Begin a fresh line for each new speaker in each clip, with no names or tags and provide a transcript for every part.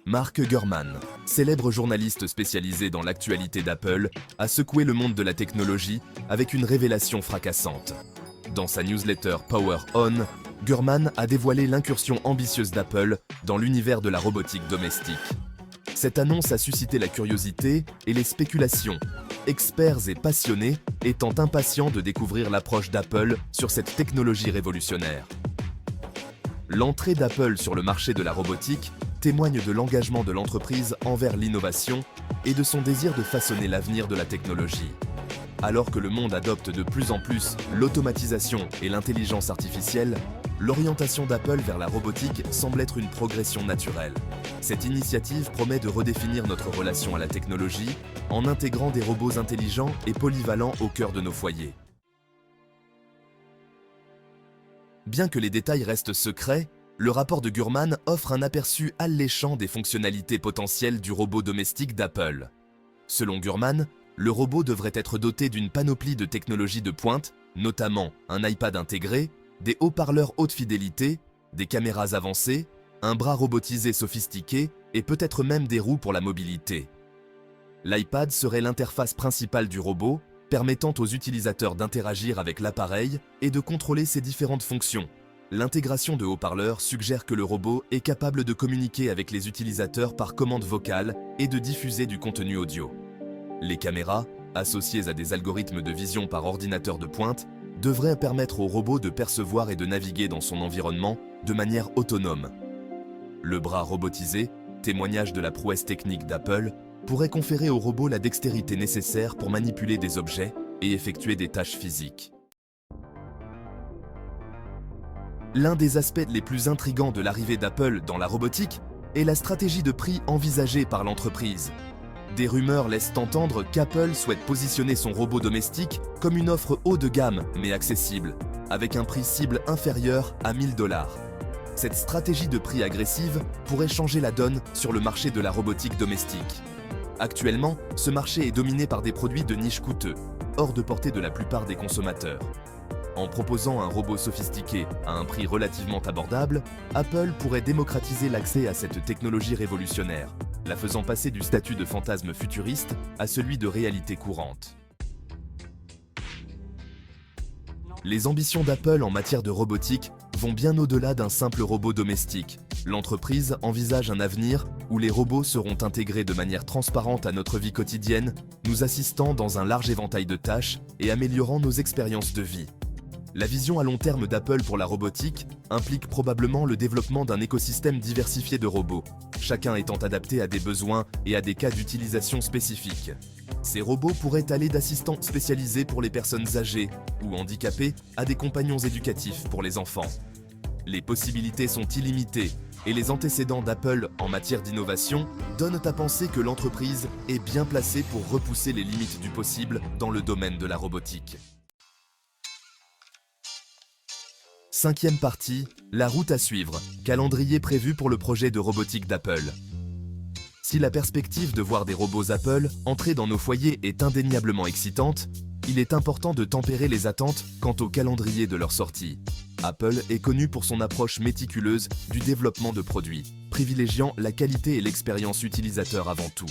Mark Gurman, célèbre journaliste spécialisé dans l'actualité d'Apple, a secoué le monde de la technologie avec une révélation fracassante. Dans sa newsletter Power On, Gurman a dévoilé l'incursion ambitieuse d'Apple dans l'univers de la robotique domestique. Cette annonce a suscité la curiosité et les spéculations, experts et passionnés étant impatients de découvrir l'approche d'Apple sur cette technologie révolutionnaire. L'entrée d'Apple sur le marché de la robotique témoigne de l'engagement de l'entreprise envers l'innovation et de son désir de façonner l'avenir de la technologie. Alors que le monde adopte de plus en plus l'automatisation et l'intelligence artificielle, l'orientation d'Apple vers la robotique semble être une progression naturelle. Cette initiative promet de redéfinir notre relation à la technologie en intégrant des robots intelligents et polyvalents au cœur de nos foyers. Bien que les détails restent secrets, le rapport de Gurman offre un aperçu alléchant des fonctionnalités potentielles du robot domestique d'Apple. Selon Gurman, le robot devrait être doté d'une panoplie de technologies de pointe, notamment un iPad intégré, des haut-parleurs haute fidélité, des caméras avancées, un bras robotisé sophistiqué et peut-être même des roues pour la mobilité. L'iPad serait l'interface principale du robot, permettant aux utilisateurs d'interagir avec l'appareil et de contrôler ses différentes fonctions. L'intégration de haut-parleurs suggère que le robot est capable de communiquer avec les utilisateurs par commande vocale et de diffuser du contenu audio. Les caméras, associées à des algorithmes de vision par ordinateur de pointe, devraient permettre au robot de percevoir et de naviguer dans son environnement de manière autonome. Le bras robotisé, témoignage de la prouesse technique d'Apple, pourrait conférer au robot la dextérité nécessaire pour manipuler des objets et effectuer des tâches physiques. L'un des aspects les plus intrigants de l'arrivée d'Apple dans la robotique est la stratégie de prix envisagée par l'entreprise. Des rumeurs laissent entendre qu'Apple souhaite positionner son robot domestique comme une offre haut de gamme mais accessible, avec un prix cible inférieur à 1 000 $. Cette stratégie de prix agressive pourrait changer la donne sur le marché de la robotique domestique. Actuellement, ce marché est dominé par des produits de niche coûteux, hors de portée de la plupart des consommateurs. En proposant un robot sophistiqué à un prix relativement abordable, Apple pourrait démocratiser l'accès à cette technologie révolutionnaire, la faisant passer du statut de fantasme futuriste à celui de réalité courante. Les ambitions d'Apple en matière de robotique vont bien au-delà d'un simple robot domestique. L'entreprise envisage un avenir où les robots seront intégrés de manière transparente à notre vie quotidienne, nous assistant dans un large éventail de tâches et améliorant nos expériences de vie. La vision à long terme d'Apple pour la robotique implique probablement le développement d'un écosystème diversifié de robots, chacun étant adapté à des besoins et à des cas d'utilisation spécifiques. Ces robots pourraient aller d'assistants spécialisés pour les personnes âgées ou handicapées à des compagnons éducatifs pour les enfants. Les possibilités sont illimitées et les antécédents d'Apple en matière d'innovation donnent à penser que l'entreprise est bien placée pour repousser les limites du possible dans le domaine de la robotique. Cinquième partie, la route à suivre, calendrier prévu pour le projet de robotique d'Apple. Si la perspective de voir des robots Apple entrer dans nos foyers est indéniablement excitante, il est important de tempérer les attentes quant au calendrier de leur sortie. Apple est connu pour son approche méticuleuse du développement de produits, privilégiant la qualité et l'expérience utilisateur avant tout.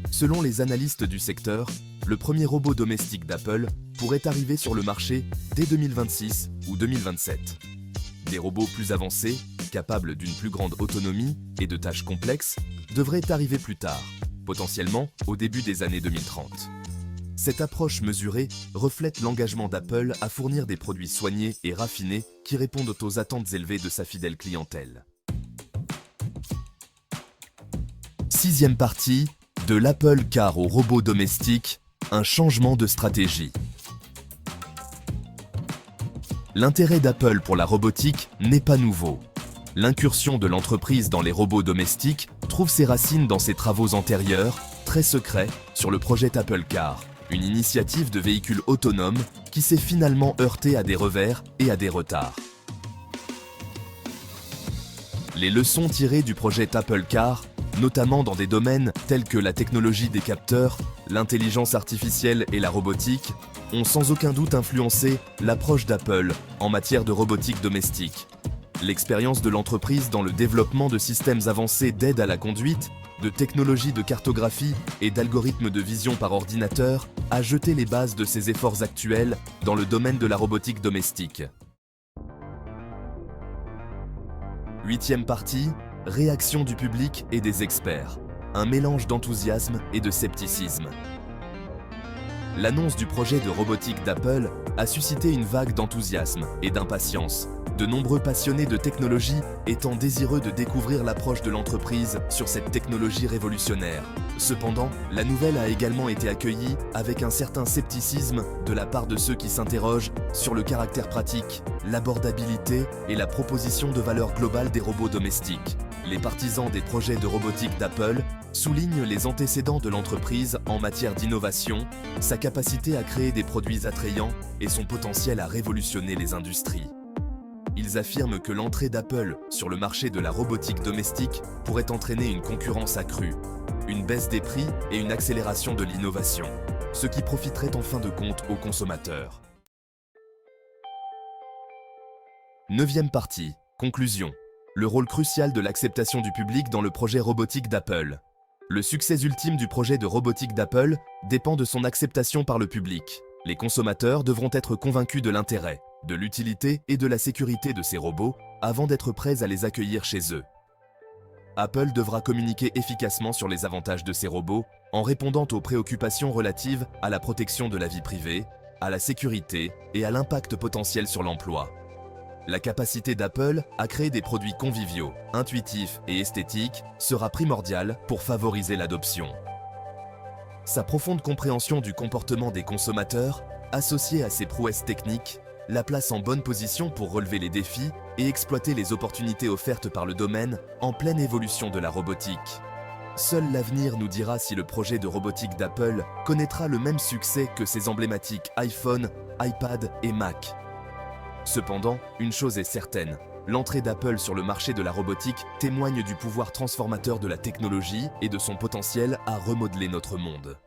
Selon les analystes du secteur, le premier robot domestique d'Apple pourrait arriver sur le marché dès 2026 ou 2027. Des robots plus avancés, capables d'une plus grande autonomie et de tâches complexes, devraient arriver plus tard, potentiellement au début des années 2030. Cette approche mesurée reflète l'engagement d'Apple à fournir des produits soignés et raffinés qui répondent aux attentes élevées de sa fidèle clientèle. Sixième partie, de l'Apple Car au robot domestique, un changement de stratégie. L'intérêt d'Apple pour la robotique n'est pas nouveau. L'incursion de l'entreprise dans les robots domestiques trouve ses racines dans ses travaux antérieurs, très secrets, sur le projet Apple Car, une initiative de véhicule autonome qui s'est finalement heurtée à des revers et à des retards. Les leçons tirées du projet Apple Car, notamment dans des domaines tels que la technologie des capteurs, l'intelligence artificielle et la robotique, ont sans aucun doute influencé l'approche d'Apple en matière de robotique domestique. L'expérience de l'entreprise dans le développement de systèmes avancés d'aide à la conduite, de technologies de cartographie et d'algorithmes de vision par ordinateur a jeté les bases de ses efforts actuels dans le domaine de la robotique domestique. 8e partie, réaction du public et des experts. Un mélange d'enthousiasme et de scepticisme. L'annonce du projet de robotique d'Apple a suscité une vague d'enthousiasme et d'impatience, de nombreux passionnés de technologie étant désireux de découvrir l'approche de l'entreprise sur cette technologie révolutionnaire. Cependant, la nouvelle a également été accueillie avec un certain scepticisme de la part de ceux qui s'interrogent sur le caractère pratique, l'abordabilité et la proposition de valeur globale des robots domestiques. Les partisans des projets de robotique d'Apple soulignent les antécédents de l'entreprise en matière d'innovation, sa capacité à créer des produits attrayants et son potentiel à révolutionner les industries. Ils affirment que l'entrée d'Apple sur le marché de la robotique domestique pourrait entraîner une concurrence accrue, une baisse des prix et une accélération de l'innovation, ce qui profiterait en fin de compte aux consommateurs. 9e partie, conclusion. Le rôle crucial de l'acceptation du public dans le projet robotique d'Apple. Le succès ultime du projet de robotique d'Apple dépend de son acceptation par le public. Les consommateurs devront être convaincus de l'intérêt, de l'utilité et de la sécurité de ces robots avant d'être prêts à les accueillir chez eux. Apple devra communiquer efficacement sur les avantages de ces robots en répondant aux préoccupations relatives à la protection de la vie privée, à la sécurité et à l'impact potentiel sur l'emploi. La capacité d'Apple à créer des produits conviviaux, intuitifs et esthétiques sera primordiale pour favoriser l'adoption. Sa profonde compréhension du comportement des consommateurs, associée à ses prouesses techniques, la place en bonne position pour relever les défis et exploiter les opportunités offertes par le domaine en pleine évolution de la robotique. Seul l'avenir nous dira si le projet de robotique d'Apple connaîtra le même succès que ses emblématiques iPhone, iPad et Mac. Cependant, une chose est certaine, l'entrée d'Apple sur le marché de la robotique témoigne du pouvoir transformateur de la technologie et de son potentiel à remodeler notre monde.